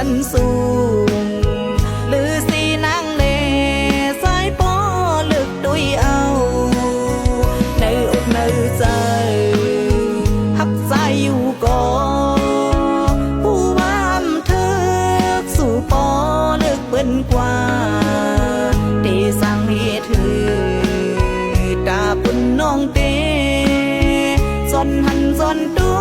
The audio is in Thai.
นสูงหรือสีนางเลสายปอลึกดุยเอาในอกในใจหักใจอยู่ก่อผู้ว่ามเธอสู่ปอลึกเปิ้นกว่าที่สั่งให้เธอตาปุ่นน้องเตซอนหันซอนตัว